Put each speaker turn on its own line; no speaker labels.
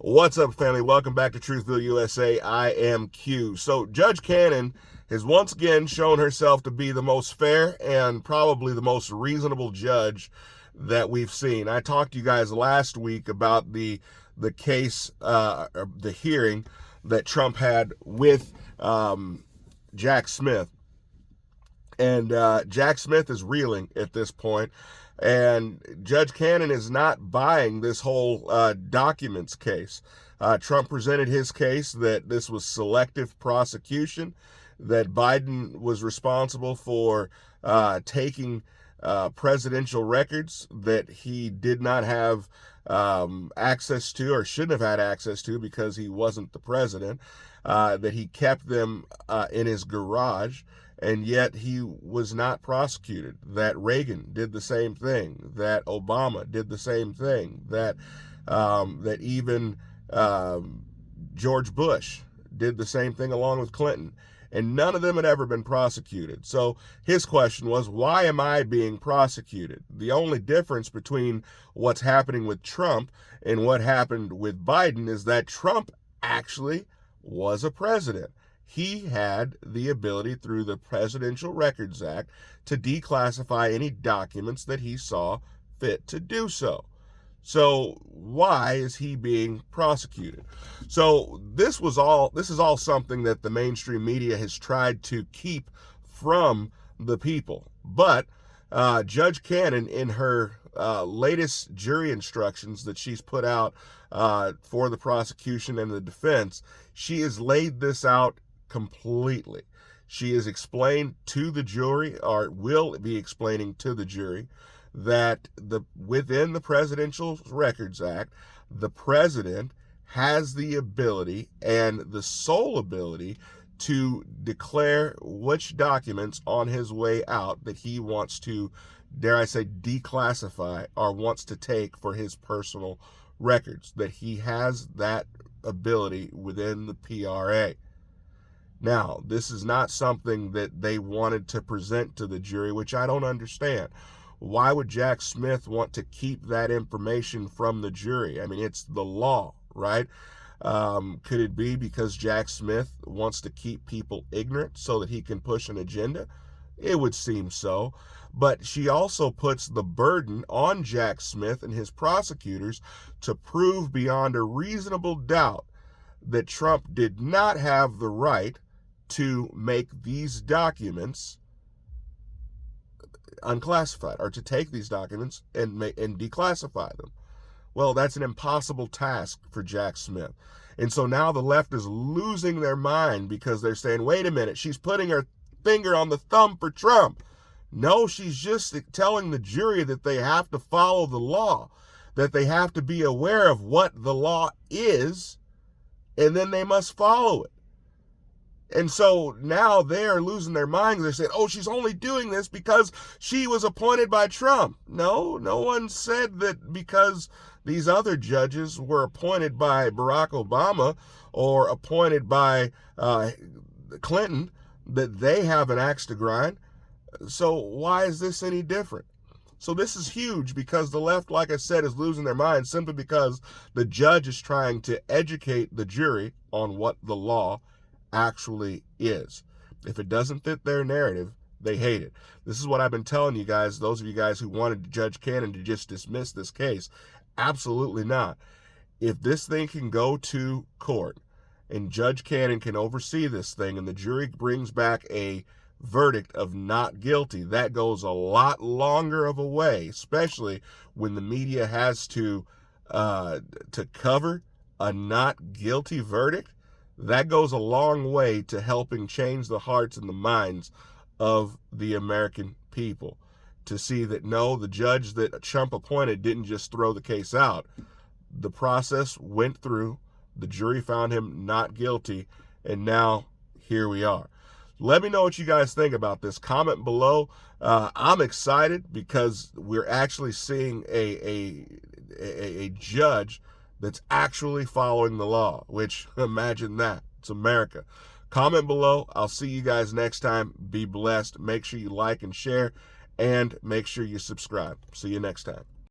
What's up, family? Welcome back to Truthville, USA. I am Q. So, Judge Cannon has once again shown herself to be the most fair and probably the most reasonable judge that we've seen. I talked to you guys last week about the case, the hearing that Trump had with Jack Smith. And Jack Smith is reeling at this point. And Judge Cannon is not buying this whole documents case. Trump presented his case that this was selective prosecution, that Biden was responsible for taking presidential records that he did not have access to or shouldn't have had access to because he wasn't the president, that he kept them in his garage, and yet he was not prosecuted. That Reagan did the same thing, that Obama did the same thing, that even George Bush did the same thing along with Clinton. And none of them had ever been prosecuted. So his question was, why am I being prosecuted? The only difference between what's happening with Trump and what happened with Biden is that Trump actually was a president. He had the ability through the Presidential Records Act to declassify any documents that he saw fit to do so. So why is he being prosecuted? So this is all something that the mainstream media has tried to keep from the people. But Judge Cannon, in her latest jury instructions that she's put out for the prosecution and the defense, she has laid this out completely. She has explained to the jury, or will be explaining to the jury, that within the Presidential Records Act, the president has the ability and the sole ability to declare which documents on his way out that he wants to, dare I say, declassify or wants to take for his personal records, that he has that ability within the PRA. Now, this is not something that they wanted to present to the jury, which I don't understand. Why would Jack Smith want to keep that information from the jury? I mean, it's the law, right? Could it be because Jack Smith wants to keep people ignorant so that he can push an agenda? It would seem so. But she also puts the burden on Jack Smith and his prosecutors to prove beyond a reasonable doubt that Trump did not have the right to make these documents unclassified, or to take these documents and declassify them. Well, that's an impossible task for Jack Smith. And so now the left is losing their mind because they're saying, wait a minute, she's putting her finger on the thumb for Trump. No, she's just telling the jury that they have to follow the law, that they have to be aware of what the law is, and then they must follow it. And so now they're losing their minds. They're saying, oh, she's only doing this because she was appointed by Trump. No one said that because these other judges were appointed by Barack Obama or appointed by Clinton that they have an axe to grind. So why is this any different? So this is huge because the left, like I said, is losing their minds simply because the judge is trying to educate the jury on what the law actually is. If it doesn't fit their narrative, they hate it. This is what I've been telling you guys, those of you guys who wanted Judge Cannon to just dismiss this case. Absolutely not. If this thing can go to court and Judge Cannon can oversee this thing and the jury brings back a verdict of not guilty, that goes a lot longer of a way, especially when the media has to cover a not guilty verdict. That goes a long way to helping change the hearts and the minds of the American people, to see that no, the judge that Trump appointed didn't just throw the case out. The process went through, the jury found him not guilty, and now here we are. Let me know what you guys think about this. Comment below. I'm excited because we're actually seeing a judge that's actually following the law, which, imagine that. It's America. Comment below. I'll see you guys next time. Be blessed. Make sure you like and share, and make sure you subscribe. See you next time.